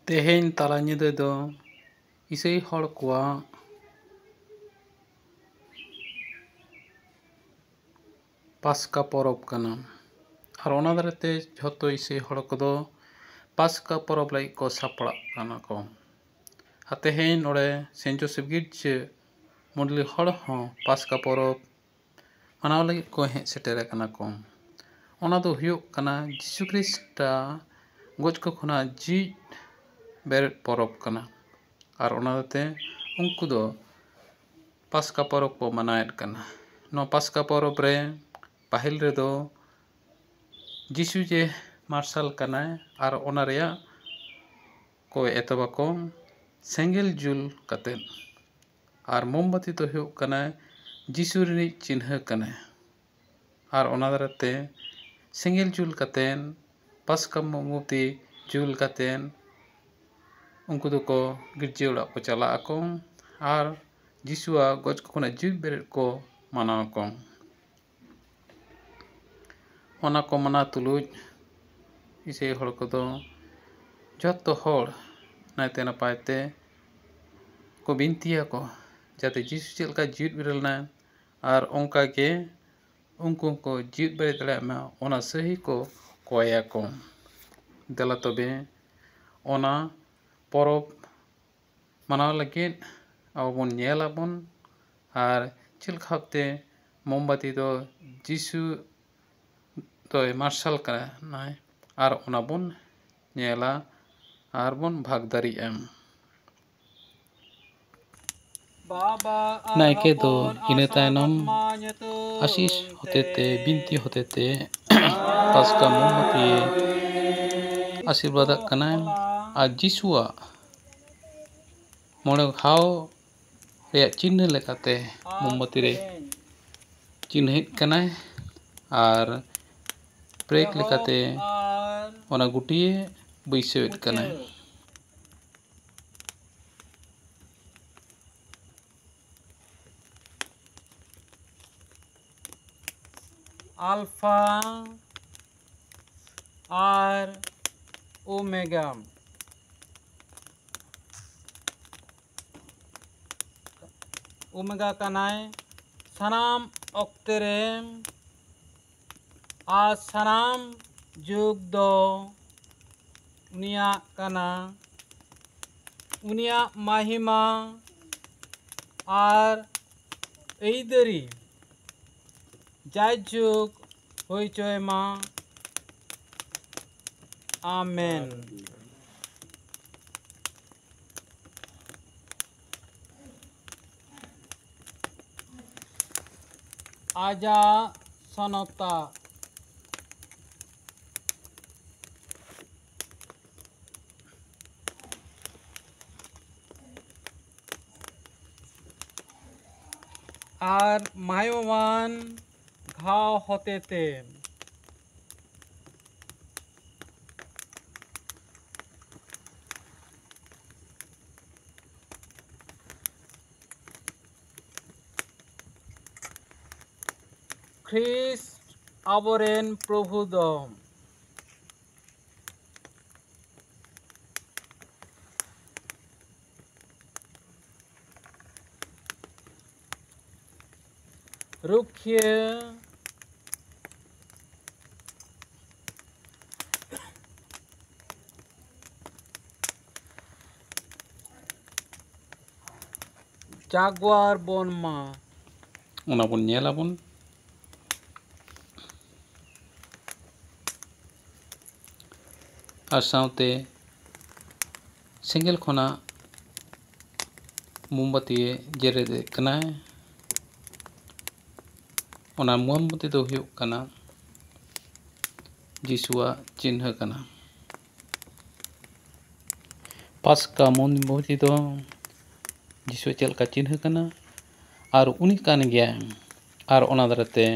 ᱛᱮᱦᱮᱧ ᱛᱟᱞᱟ ᱧᱤᱫᱟᱹ ᱫᱚ ᱤᱥᱟᱹᱭ ᱦᱚᱲ ᱠᱚᱣᱟᱜ ᱯᱟᱥᱠᱟ ᱯᱚᱨᱚᱵᱽ ᱠᱟᱱᱟ ᱟᱨ ᱚᱱᱟ ᱫᱟᱨᱟᱭᱛᱮ ᱡᱷᱚᱛᱚ ᱤᱥᱟᱹᱭ ᱦᱚᱲ ᱠᱚᱫᱚ ᱯᱟᱥᱠᱟ ᱯᱚᱨᱚᱵᱽ ᱞᱟᱹᱜᱤᱫ ᱠᱚ ᱥᱟᱯᱲᱟᱜ ᱠᱟᱱᱟ ᱠᱚ᱾ ᱟᱨ ᱛᱮᱦᱮᱧ ᱱᱚᱰᱮ ᱥᱮᱱᱴ ᱡᱳᱥᱮᱯᱷ ᱜᱤᱨᱡᱟᱹ ᱢᱚᱰᱮᱞ ᱦᱚᱲ ᱦᱚᱸ ᱯᱟᱥᱠᱟ ᱯᱚᱨᱚᱵᱽ ᱢᱟᱱᱟᱣ ᱞᱟᱹᱜᱤᱫ ᱠᱚ ᱦᱮᱡ ᱥᱮᱴᱮᱨ ᱟᱠᱟᱱᱟ ᱠᱚ᱾ ᱚᱱᱟ ᱫᱚ ᱦᱩᱭᱩᱜ ᱠᱟᱱᱟ ᱡᱤᱥᱩ ᱠᱷᱨᱤᱥᱴᱟᱜ ᱜᱚᱡ ᱠᱚ ᱠᱷᱚᱱᱟᱜ ᱡᱤᱣᱤᱫ ᱵᱮᱨᱮᱫ ᱯᱚᱨᱚᱵᱽ ᱠᱟᱱᱟ ᱟᱨ ᱚᱱᱟᱛᱮ ᱩᱱᱠᱩ ᱫᱚ ᱯᱟᱥᱠᱟ ᱯᱚᱨᱚᱵᱽ ᱠᱚ ᱢᱟᱱᱟᱣᱮᱫ ᱠᱟᱱᱟ᱾ ᱱᱚᱣᱟ ᱯᱟᱥᱠᱟ ᱯᱚᱨᱚᱵᱽ ᱨᱮ ᱯᱟᱹᱦᱤᱞ ᱨᱮᱫᱚ ᱡᱤᱥᱩ ᱡᱮ ᱢᱟᱨᱥᱟᱞ ᱠᱟᱱᱟᱭ ᱟᱨ ᱚᱱᱟ ᱨᱮᱭᱟᱜ ᱠᱚ ᱮᱛᱚᱦᱚᱵᱟᱠᱚ ᱥᱮᱸᱜᱮᱞ ᱡᱩᱞ ᱠᱟᱛᱮᱫ, ᱟর মোমবাতি ᱫᱚ ᱦᱩᱭᱩᱜ ᱠᱟᱱᱟ ᱡᱤᱥᱩ ᱨᱤᱱᱤᱡ ᱪᱤᱱᱦᱟᱹ ᱠᱟᱱᱟᱭ ᱟᱨ ᱚᱱᱟ ᱫᱟᱨᱟᱭᱛᱮ ᱥᱮᱸᱜᱮᱞ ᱡᱩᱞ ᱠᱟᱛᱮᱫ ᱯᱟᱥᱠᱟ ᱢᱳᱢᱵᱟᱛᱤ ᱡᱩᱞ ᱠᱟᱛᱮᱫ ᱩᱱᱠᱩ ᱫᱚᱠᱚ ᱜᱤᱨᱡᱟᱹ ᱚᱲᱟᱜ ᱠᱚ ᱪᱟᱞᱟᱜ ᱟᱠᱚ ᱟᱨ ᱡᱤᱥᱩᱣᱟᱜ ᱜᱚᱡ ᱠᱷᱚᱱᱟᱜ ᱡᱤᱣᱤᱫ ᱵᱮᱨᱮᱫ ᱠᱚ ᱢᱟᱱᱟᱣ ᱟᱠᱚ᱾ ᱚᱱᱟ ᱠᱚ ᱢᱟᱱᱟᱣ ᱛᱩᱞᱩᱡ ᱤᱥᱟᱹᱭ ᱦᱚᱲ ᱠᱚᱫᱚ ᱡᱚᱛᱚ ᱦᱚᱲ ᱱᱟᱭᱛᱮ ᱱᱟᱯᱟᱭ ᱛᱮ ᱠᱚ ᱵᱤᱱᱛᱤᱭᱟᱠᱚ ᱡᱟᱛᱮ ᱡᱤᱥᱩ ᱪᱮᱫ ᱞᱮᱠᱟ ᱡᱤᱣᱤᱫ ᱵᱮᱨᱮᱫ ᱞᱮᱱᱟᱭ ᱟᱨ ᱚᱱᱠᱟᱜᱮ ᱩᱱᱠᱩ ᱦᱚᱸᱠᱚ ᱡᱤᱣᱤᱫ ᱵᱮᱨᱮᱫ ᱫᱟᱲᱮᱭᱟᱜ ᱢᱟ ᱚᱱᱟ ᱥᱟᱹᱦᱤ ᱠᱚ ᱠᱚᱭᱟᱠᱚ᱾ ᱫᱮᱞᱟ ᱛᱚᱵᱮ ᱚᱱᱟ ᱯᱚᱨᱚᱵᱽ ᱢᱟᱱᱟᱣ ᱞᱟᱹᱜᱤᱫ ᱟᱵᱚ ᱵᱚᱱ ᱧᱮᱞᱟᱵᱚᱱ ᱟᱨ ᱪᱮᱫ ᱞᱮᱠᱟ ᱵᱷᱟᱵᱛᱮ ᱢᱳᱢᱵᱟᱛᱤ ᱫᱚ ᱡᱤᱥᱩ ᱫᱚᱭ ᱢᱟᱨᱥᱟᱞ ᱠᱟᱱᱟᱭ ᱟᱨ ᱚᱱᱟ ᱵᱚᱱ ᱧᱮᱞᱟ ᱟᱨ ᱵᱚᱱ ᱵᱷᱟᱜᱽ ᱫᱟᱲᱮᱭᱟᱜᱼᱟ᱾ ᱱᱟᱭᱠᱮ ᱫᱚ ᱤᱱᱟᱹ ᱛᱟᱭᱱᱚᱢ ᱟᱥᱤᱥ ᱦᱚᱛᱮᱛᱮ ᱵᱤᱱᱛᱤ ᱦᱚᱛᱮᱛᱮ ᱯᱟᱥᱠᱟ ᱢᱳᱢᱵᱟᱛᱤ ᱟᱥᱤᱨᱵᱟᱫᱟᱜ ᱠᱟᱱᱟᱭ ᱟᱨ ᱡᱤᱥᱩᱣᱟᱜ ᱢᱚᱬᱮ ᱜᱷᱟᱣ ᱨᱮᱭᱟᱜ ᱪᱤᱱᱦᱟᱹ ᱞᱮᱠᱟᱛᱮ ᱢᱳᱢᱵᱟᱛᱤ ᱨᱮ ᱪᱤᱱᱦᱟᱹᱭᱮᱫ ᱠᱟᱱᱟᱭ ᱟᱨ ᱯᱨᱮᱠ ᱞᱮᱠᱟᱛᱮ ᱚᱱᱟ ᱜᱩᱴᱤᱭᱮ ᱵᱟᱹᱭᱥᱟᱹᱣᱮᱫ ᱠᱟᱱᱟᱭ᱾ আলফা আর ওমেগা ᱠᱟᱱᱟᱭ ᱥᱟᱱᱟᱢ ᱚᱠᱛᱮ ᱨᱮ ᱟᱨ ᱥᱟᱱᱟᱢ ᱡᱩᱜᱽ ᱫᱚ ᱩᱱᱤᱭᱟᱜ ᱠᱟᱱᱟ᱾ ᱩᱱᱤᱭᱟᱜ ᱢᱟᱦᱤᱢᱟ ᱟᱨ ᱟᱹᱭᱫᱟᱹᱨᱤ ᱡᱟᱭᱡᱩᱜᱽ ᱦᱩᱭ ᱪᱚᱭ ᱢᱟ, ᱟᱢᱮᱱ। ᱟᱡᱟᱜ ᱥᱚᱱᱚᱛᱟ আর মায়মান ঘাও হতেতে খ্রিস্ট আবরেন প্রভুদ রুখিয়ে জাগুয়ার বনমা ᱚᱱᱟ ᱵᱚᱱ ᱧᱮᱞᱟᱵᱚᱱ ᱟᱨ ᱥᱟᱶᱛᱮ ᱥᱮᱸᱜᱮᱞ ᱠᱷᱚᱱᱟᱜ ᱢᱳᱢᱵᱟᱛᱤ ᱡᱮᱨᱮᱫᱮ ᱠᱟᱱᱟᱭ᱾ ᱚᱱᱟ ᱢᱳᱢᱵᱟᱛᱤ ᱫᱚ ᱦᱩᱭᱩᱜ ᱠᱟᱱᱟ ᱡᱤᱥᱩᱣᱟᱜ ᱪᱤᱱᱦᱟᱹ ᱠᱟᱱᱟ᱾ ᱯᱟᱥᱠᱟ ᱢᱳᱢᱵᱟᱛᱤ ᱫᱚ ᱡᱤᱥᱩᱣᱟᱜ ᱪᱮᱫ ᱞᱮᱠᱟ ᱪᱤᱱᱦᱟᱹ ᱠᱟᱱᱟ ᱟᱨ ᱩᱱᱤ ᱠᱟᱱ ᱜᱮᱭᱟᱭ ᱟᱨ ᱚᱱᱟ ᱫᱟᱨᱟᱭᱛᱮ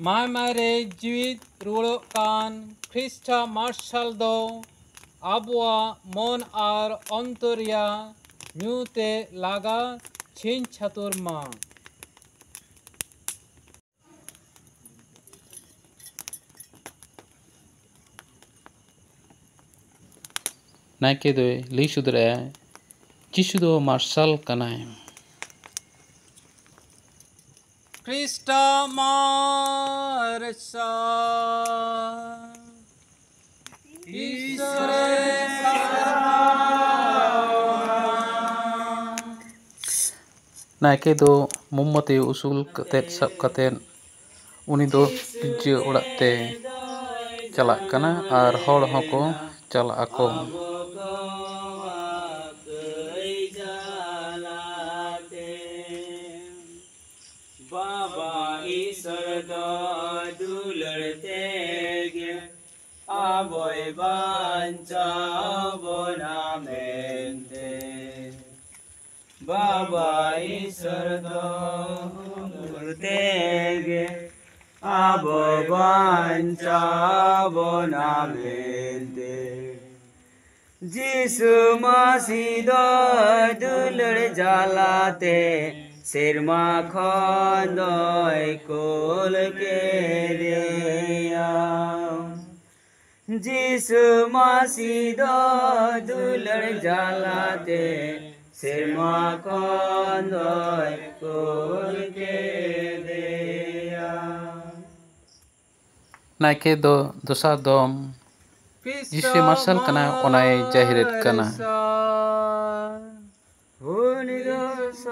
মায়মারে জীবিত রুড়োগ কান খ্রিস্টা মার্শাল দো আবুয়া মন আর অন্তরিয়া নিউতে লাগা ছিন ছাতুর মা नायके दोय लई सुदराया जिसु दो मार्शल कनाय Krista Marshal नायके दो मोमबत्ती उसूल कतेद सब कतेद उनी दो गिरजा ओड़ाग ते चलाग कना आर हर हको चलाग आको बाबा ईश्वर दो दुलड़ते गे आबोय बांचा बोना मेंते बाबा ईश्वर दो दुलड़ते गे आबोय बांचा बोना मेंते जिसु मसीह दो दुलड़ जालाते सिरमा खंदोय कोल के दिया जिसु मसीह दो दुलड़ जालाते सिरमा खंदोय कोल के दिया नायके दो दोसा दोम जिसु मार्शल कना ओनाय जाहिरत कना Holy Ghost,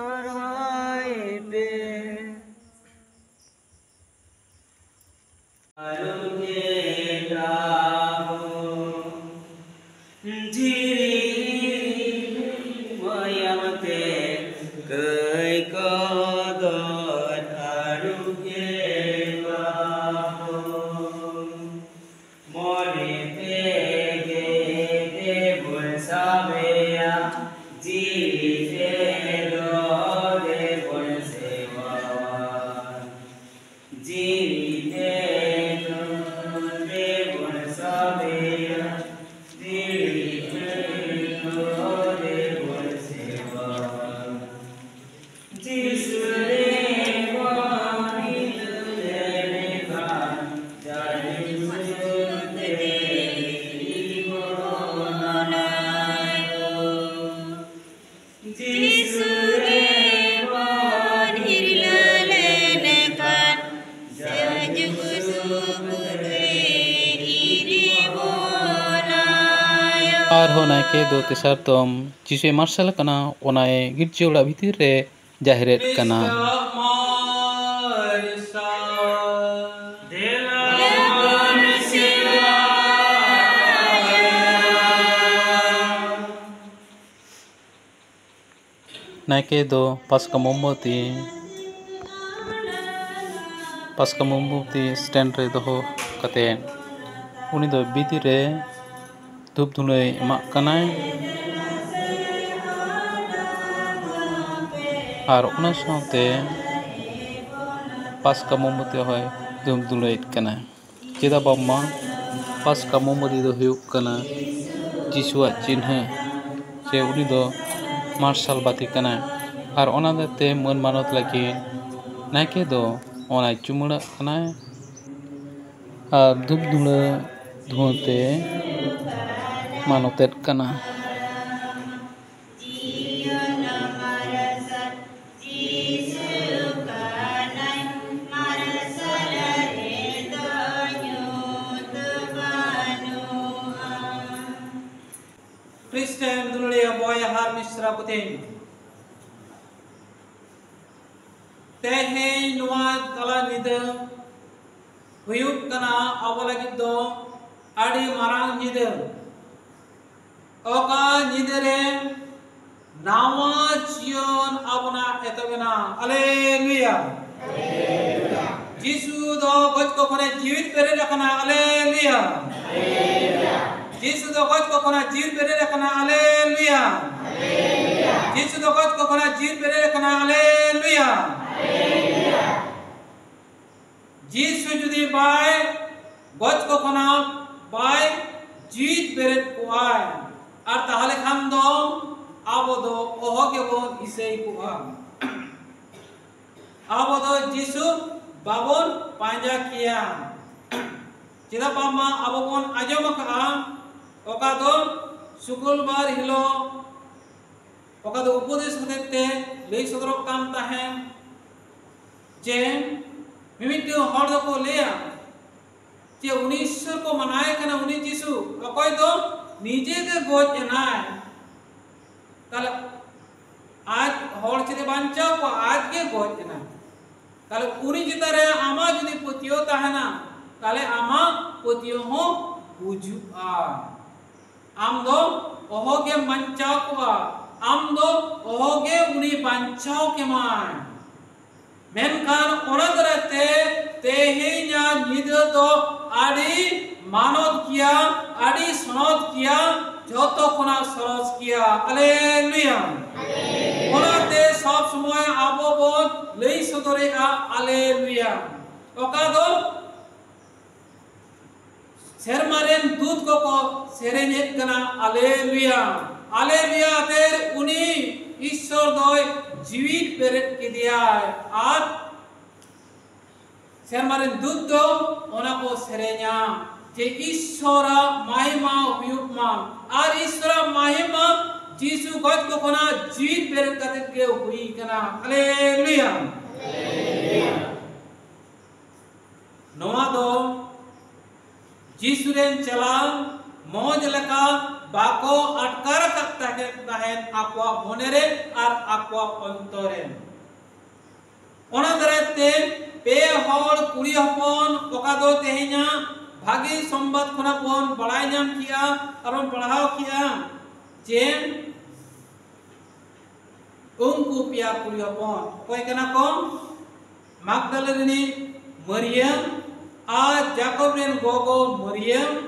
आर हो नायके दो तेसार दोम जिसु मार्शल कना ओनाय गिरजा ओड़ा भीतर रे जाहिरत कना नायके दो पासका मोमबत्ती स्टैंड रे दोहो कते उनी दो भीतर रे धूप धुलय एमाक कनाय आर उना सावते पासका मोमबत्ती होय धूप धुलय कना चेदा बाबमा पासका मोमबत्ती दो हुयुग कना जिसुआ चिन्ह से उनी दो मार्शल बाती कना आर ओना दते मन मानत लगी नायके दो ओना चुमड़ा कना आर धूप धुते मानतेत कना Kristen dulia boy har misra putin tehei nuwa tala nida huyuk kana awalagid do adi marang nida oka nidere nawa jion abuna etabena haleluya jisu do goj ko khone jivit pere rakhna haleluya जिसु दो गज को कोना जीव पेरे रखना hallelujah जिसु दो गज को कोना जीव पेरे रखना हालेलुया जिसु जुदी बाय गज को कोना बाय जीव पेरे कोआय और ताहले खान दो आबो दो ओहो के बोन इसे कोआ आबो दो जिसु बाबोन पांजा किया चिदा पामा आबो बोन आजम का ओका दो शुक्रवार हिलो ओका दो उपदेश होते लई सदरक कान ताहें जे मिमिट्टू हर दो को लेया जे उनी ईश्वर को मनाए कना उनी जीसु अकोय दो निजे के गोज एनाय ताले आज हर चेदे बांचाव को आज के गोज एनाय ताले उनी जितारे आमा जदि पतियो ताहेना ताले आमा पतियो हो बुजुआ आम दो ओहोगे बांचाव को आम दो ओहोगे उनी बांचाव के मान मेनखान ओनदरते तेहेnya निदो दो आड़ी मानव किया आड़ी सनद किया जोतो कोना सरस किया हालेलुया ओनाते सब समय आबो बोन लई सदरेगा हालेलुया ओका दो सेरमारेन दूत को सेरेनेत कना हालेलुया हालेलुया तेर उनी ईश्वर दोय जीवित पेरेट के दिया और सेरमारेन दूत दो ओना को सेरे냐 जे ईश्वर महिमा हुयुमा और ईश्वर महिमा जीसु गॉड को कोना जीवित पेरेट कते के हुई कना हालेलुया नोआ दो जीसुरेन चला मौज लका बाको अटकार करता है ताहेन आपवा मोनेरे और आपवा अंतरे ओना दरेते पे हर कुड़ी हपन ओका दो तेहे냐 भागी संबाद खुना बोन बड़ाई नाम किया और पढ़ाओ किया जे उनको पिया कुड़ी हपन कोई कना को मागदलेनी मरियम आ जाकोब रेन गोगो मरियम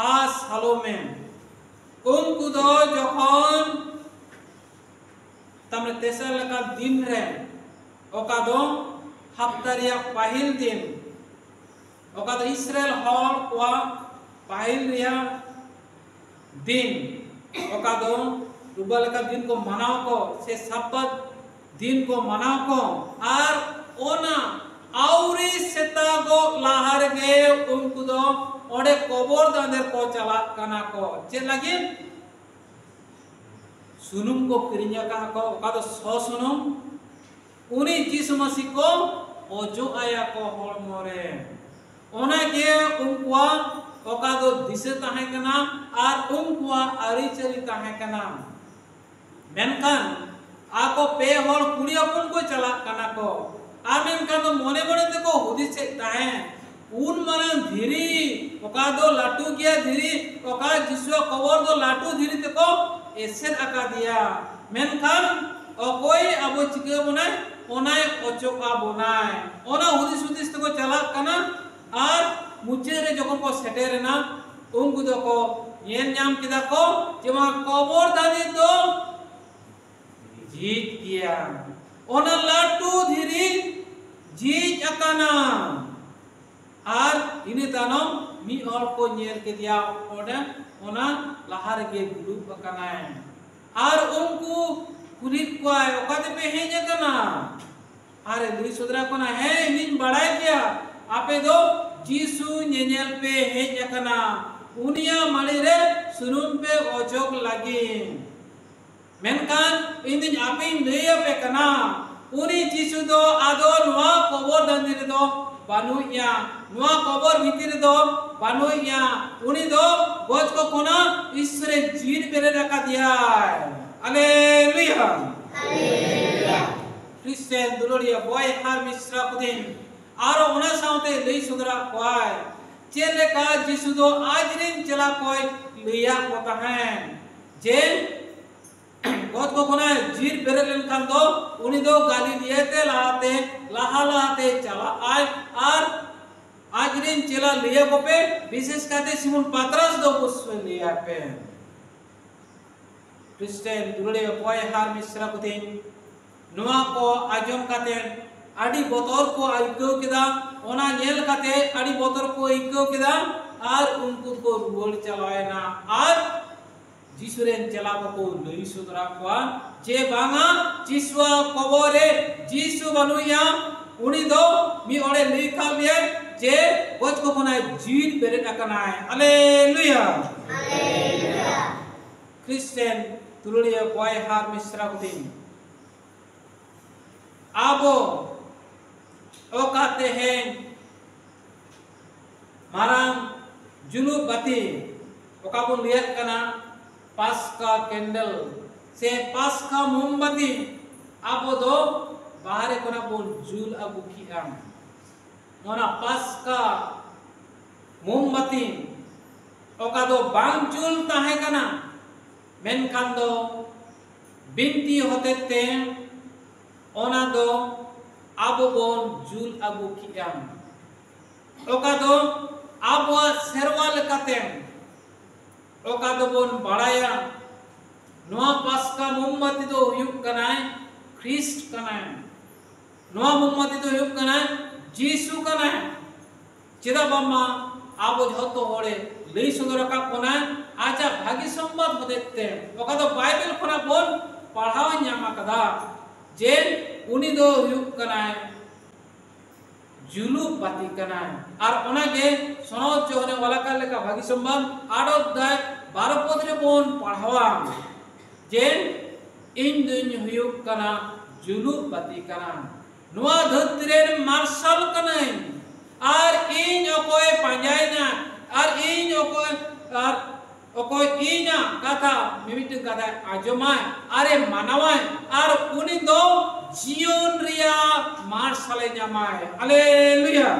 आ सालोमे उनको दो जखन तमरे तेसर लका दिन रे ओका दो हफ्तारिया पाहिल दिन ओका दो इस्राएल हर को पाहिल रिया दिन ओका दो रुबा लका दिन को मनाओ को से सब्बत दिन को मनाओ को और ओना आउरी सेतागो लाहार गे उनको दो ओडे कबर दांदेर को चला कना को चे लगे सुनुम को किरिnya कहा को ओका दो सो सुनुम उनी जीसु मसीह को ओजो आया को हड़मोरे ओना के उनकुआ ओका दो दिसे ताहे कना और उनकुआ आरिचरी ताहे कना मेनखान आको पे हड़ कुड़ी अपन को चला कना को आमेन का तो मोने बने ते को हुदिस ताहे उन माना धीरी ओका दो लाटू किया धीरी ओका जिसवा कवर दो लाटू धीरी ते को एसेर आका दिया मेनखान ओकोई अबो चिके बनाय ओनाय ओचोका बनाय ओना हुदिस हुदिस ते को चला कना और मुचे रे जको को सेटेरे ना उनको दो को येन नाम किदा को जेमा कबर दादी दो जीत किया ओना लाटू धीरी जीत अकाना और इने तानो मी और को नेर के दिया ओडे ओना लहार के दुलुप अकाना और उनको कुलित को आए ओकाते पे हे जकना अरे दुई सुदरा को ना है निन बड़ाई किया आपे दो जीसु नेनेल पे हे जकना उनिया माली रे सुनुम पे ओजोक लगी मेनकान इंदिन आपे लेया पे कना उनी जीसु दो आदो नुआ कबर दंदिर दो बानुया नुआ कबर भीतर दो बानुया उनी दो गोज को कोना ईश्वरे जीवन पेरे रखा दिया हालेलुया हालेलुया क्रिश्चियन दुलोड़िया बॉय हार मिश्रा कुदिन आरो उना साउते लई सुदरा कोय चेले का जीसु दो आज रिन चला कोय लिया कोता है जे गोद को कोना जीर बेरेलन खान दो उनी दो गाली दिए ते लाहाते चला आय और आज रिन चला लिया को पे विशेष कहते सिमोन पात्रस दो पुष्प लिया पे क्रिश्चियन दुलड़े कोय हार मिश्रा कुदिन नुआ को आजम काते आड़ी बोतल को आइको किदा ओना नेल काते आड़ी बोतल को आइको किदा और उनको को रुवल चलाए ना और जीसुरेन चला को लई सुदरा को जे बांगा जीसुआ कबरे जीसु बनुया उनी दो मी ओडे लिखा लिए जे गोज को कोना जीत बेरे टकना है hallelujah hallelujah Kristen tululia boy har misra kutin abo oka tehen marang julu bati oka bun lihat kana paska candle se paska mombati abo do bahare kona bun jul abu kiam nona paska mombati oka do bang jul tahe kana menkan do binti hotete ona do abo bon jul abu kiam oka do abo serwa lekate oka do bon baraya noa paska mombati do huyuk kanai Christ kanai noa mombati do huyuk kanai Jisu kanai cheda bamma abo jhoto hore lei sodor rakab bona aja bhagi sombad hodete oka do bible khona bon padhaw nyama kada je uni do huyuk kanai julu bati kanai ar ona ge sonot johone wala kal leka bhagi sombad adot dai 12 pod re bon padhawa je in duny huyuk kana julu bati kana noa dharti re marshal kanai ar in okoy panjaina ar in okoy inya kata mimitu kata ajomai are manawai ar uni do jion ria marshal nyamai haleluya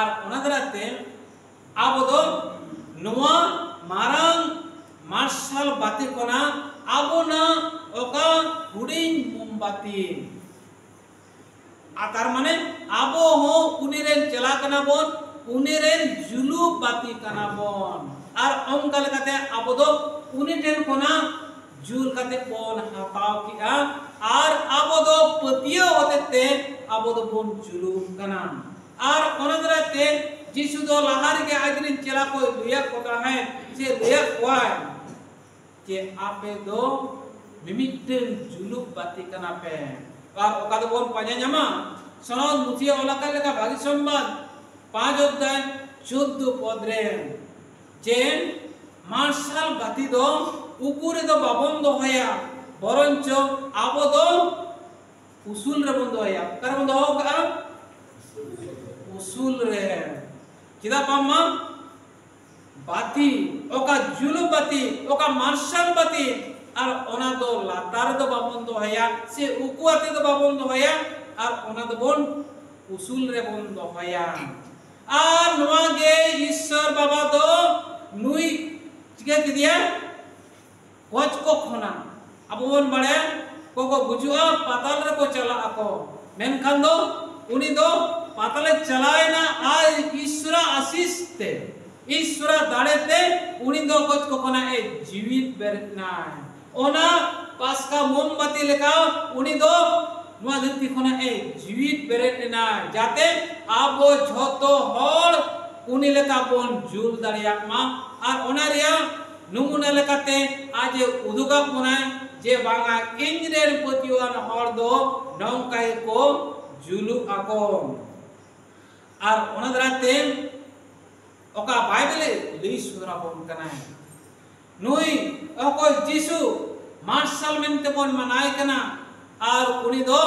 ar onadrate abo do noa marang marshal bati kona abo na oka hudin mombati atar mane abo ho uniren chela kana bon uniren julu bati kana bon ar ongal kate abo do uniten kona jul kate bon hataw kia ar abo do patiyo hotete abo do bon julu kana ar onadrate jisu do lahar ke ajrin chela ko liya kota hai se liya kwai je ape do mimiten julu bati kana pe আর ওকাদে বন পাজা জামা সনদ মুথিয়া ওলাকা লেখা ভাগি সম্বাদ 5 অধ্যায় 14 পদরে যে martial বাতি দো উপরে দো বাবন্দ হয়া বরঞ্চ আবদ উসুল রে বন্ধ হয়া কার বন্ধ হোকা উসুল রে কিদা পাম্মা বাতি ওকা জুলু বাতি ওকা মার্শাল বাতি আর ওনা দো লাতার দো বাবন্দ হয়া সে উকুয়াতে দো বাবন্দ হয়া আর ওনা দো বন উসুল রে বন্ধ হয়া আর নোয়া গে ঈশ্বর বাবা দো নুই চিকে কিদিয়া কোচ কো খনা আবো বন বাড়ে কোকো বুঝুয়া পাতাল রে কো চালা আকো মেনখান দো উনি দো পাতালে চালায় না আর ঈশ্বর আশিস তে ঈশ্বর দাঁড়েতে উনি দো কোচ কো খনা এ জীবিত বেরত নাই ওনা পাসকা মোমবাতি লেখা উনি দো নোয়া ধরতি খনা এ জীবিত বেরত না যাতে আবো যত হল উনি লেখা বন জুল দাঁড়িয়া মা আর ওনারিয়া নমুনা লেখাতে আজ উদুগা কোনায় যে বাংলা ইংরের প্রতিওয়ান হর দো নৌকাই কো জুলু আকো আর ওনাদরাতে ওকা বাইবেলে লই সুরা বন কানায় নুই অকল যিশু মার্শাল মেনতে বন মানায় কানা আর উনি দো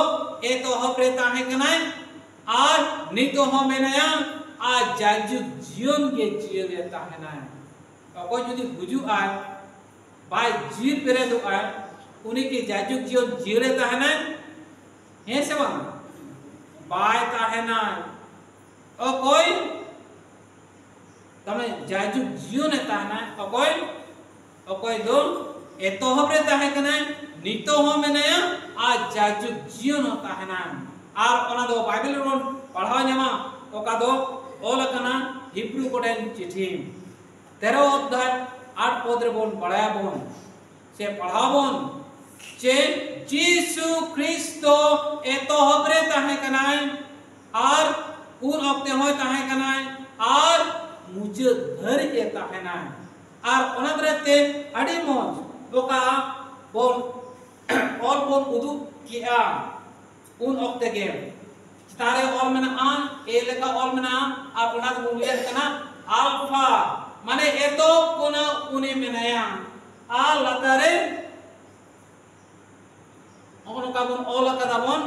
এ তো হপরে তাহে কানায় আর নিতো হ মেনায়া আর জাজু জীবন গে জিয়ে তাহে না অকল যদি বুঝু আয় বাই জির পেরে দো আয় উনি কি জাজু জীবন জিয়ে তাহে না হে সে বাং বাই তাহে না অকল तमे जाजु जियो ने ताना अकोय दो एतो हबरे ताहे कना नितो हो मेनया आ जाजु जियो न ताहेना आर ओना दो बाइबल रोन पढ़ाव न्यामा ओका दो ओल कना हिब्रू कोडेन चिठी 13 अध्याय 8 पद रे बोन पढ़ाया बोन से पढ़ाबोन जे जीसु ख्रिस्तो एतो हबरे ताहे कना आर उन अपने होय ताहे कना आर मुझे धर के ताहेना आर ओनाद्रते अडी मोज ओका बोन ऑल बोन उदु किया उन ओक्ते के तारे ऑल मेना आ ए लेका ऑल मेना आर ओनाद बोलिया कना अल्फा माने एतो कोना उनी मेनाया आ लातारे ओनो काबन ओला कदाबन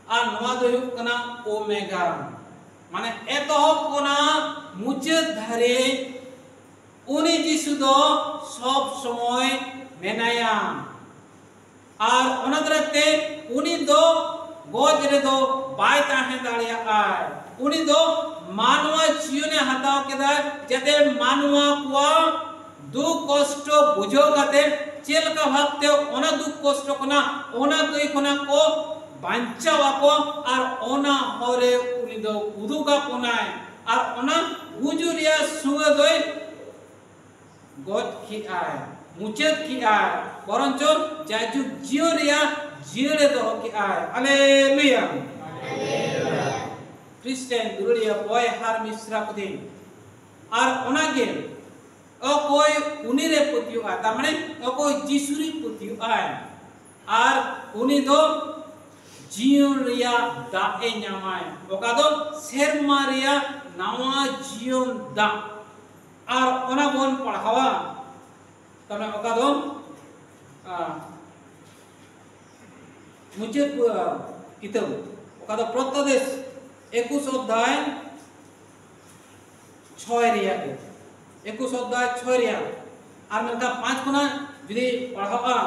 आ नोआ दो हुयुग कना ओमेगा माने एतो कोना मुचाद धारे उनी जिसु दो सब समय मेनाया और ओना दरते उनी दो गोज रे दो बाय ताहे दाड़िया आय उनी दो मानवा जीवने हताव केदा जते मानवा कुआ दुख कष्ट बुझो काते चेल का भागते ओना दुख कष्ट कोना ओना कई कोना को बांचावा को और ओना होरे उनी दो उदुगा कोनाय और ओना गुजुरिया सुगा दोय गोद की आय मुचेद की आय बरंचो जाजु जियोरिया जियरे दो की आय हालेलुया क्रिश्चियन दुरिया बॉय हार मिश्रा को दिन और ओनागे ओ कोई उनीरे पुतियो आ तामने ओ कोई जिसुरी पुतियो आय और उनी दो जियोरिया दाए न्यामाय ओका दो सेरमारिया नावा जियोन दा और ओना बोन पढ़ावा तमने ओका दो मुझे किताब ओका दो प्रत्यादेश 21 अध्याय 6 रिया के 21 अध्याय 6 रिया और मेनका 5 कोना जुदी पढ़ावा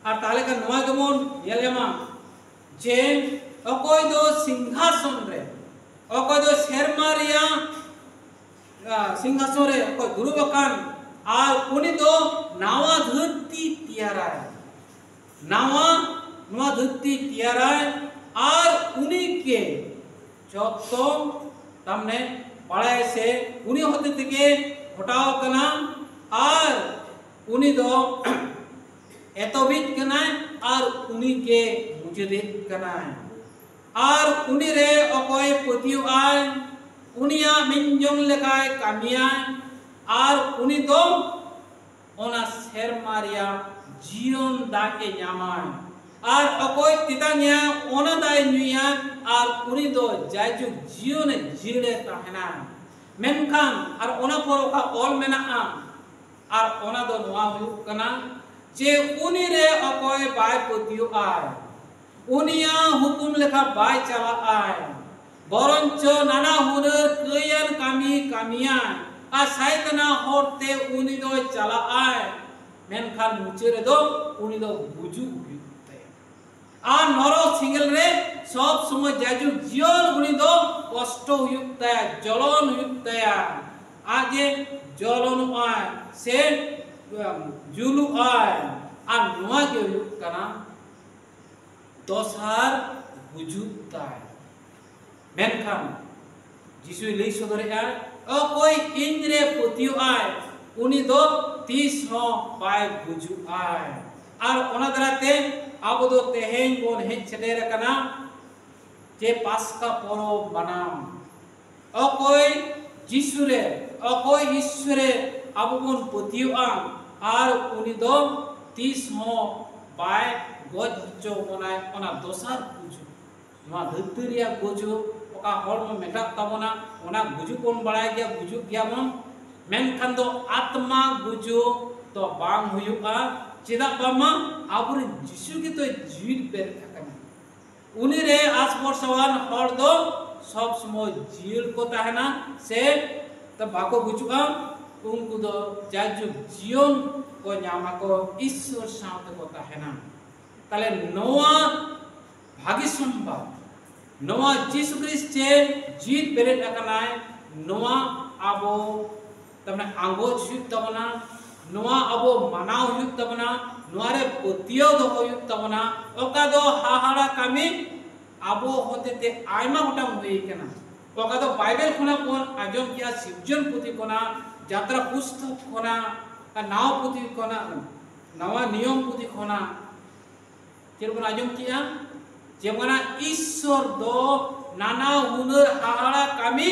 और ताले का नवा गमन येलेमा जे अकोय दो सिंहासन रे अकोय दो सेरमारिया सिंहासन रे अकोय दुरुबकान और उनी दो नावा धरती तियाराय नावा नवा धरती तियाराय और उनी के जतो तमने पढ़ाए से उनी होते तके घटाव कना और उनी दो एतोबित कना और उनी के मुजदिद कना और उनी रे अकोय पतियो आय उनिया मिंजोंग लेकाय कामिया और उनी दो ओना सेरमारिया जीवन दाके न्यामाय और अकोय तितान्या ओना दाय नुया और उनी दो जायजु जीवन जीड़े ताहेना मेनखान और ओना पर ओका ऑल मेना और ओना दो नोआ हुयुग कना जे उनी रे अकोय बाय पतियो आय उनिया हुकुम लेखा बाय चला आय बरंच नाना हुनर कयन कामी कामिया आ साइतना होते उनी दो चला आय मेनखान मुचे रे दो उनी दो गुजु हुयुगते आ नरो सिंगल रे सब समय जाजु जीवन उनी दो कष्ट हुयुगते जलन हुयुगते आजे जलन आय से जुलु आय आ नोआ के हुयुग कना दोसार गुजुताय मेनखान जिसु लई सदरे आय अकोय इंद्रे पतियो आय उनी दो 30 हो बाय गुजु आय और ओना दराते अब दो तेहेन बोन हे छडेर कना जे पास्का परब बनाम अकोय जिसुरे अकोय ईश्वरे अब बोन पतियो और उनी दो 30 हो बाय गज चो मनाय ओना दोसार गुजु मा धरतरिया गुजु ओका हॉर्म मेटा तबना ओना गुजु कोन बड़ाय गया गुजु गया मन मेनखान दो आत्मा गुजु तो बांग हुयुगा चेदा बामा आबुर जिसु की तो जीव बेर थाकना उनी रे आस वर्षवान हर दो सब समय जील को ताहना से त बाको गुजुगा उनको दो जाजु जीवन को न्यामा को ईश्वर साथ को ताहना ताले नोआ भागी संभव नोआ जीसु ख्रिस्ट चे जीत बेरेट अकनाय नोआ आबो तमने आंगोज हुयुग तबना नोआ आबो मानाव हुयुग तबना नोआ रे पतियो दो हुयुग तबना ओका दो हाहाड़ा कामी आबो होते ते आयमा गोटां हुई केना ओका दो बाइबल खुना कोन आजम किया सिर्जन पुथि कोना यात्रा पुस्तक कोना नाव पुथि कोना नवा नियम पुथि कोना जेरबन आजम किया जेमना ईश्वर दो नाना हुनर हाहाड़ा कामी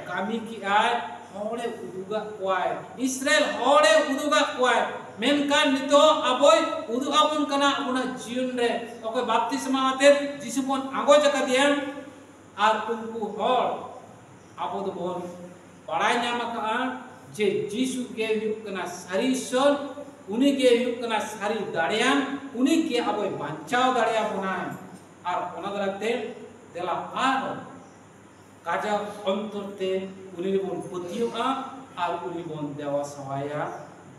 कामी की आय होड़े उदुगा क्वाय इस्राएल होड़े उदुगा क्वाय मेनका नितो अबोय उदुगा बन कना उना जीवन रे ओके बाप्तिस्मा आते जिसु बन आगो जका दिया और उनको होड़ आबो दो बन बड़ाई नाम का जे जीसु के हुयुग कना सारी ईश्वर उनी के हुयुग कना सारी दाड़ियान उनी के अब बांचाव दाड़िया बनाए और ओना दराते देला आर काजा अंतरते उनी बन पतियोगा और उनी बन देवा सवाया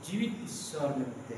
जीवित ईश्वर मिलते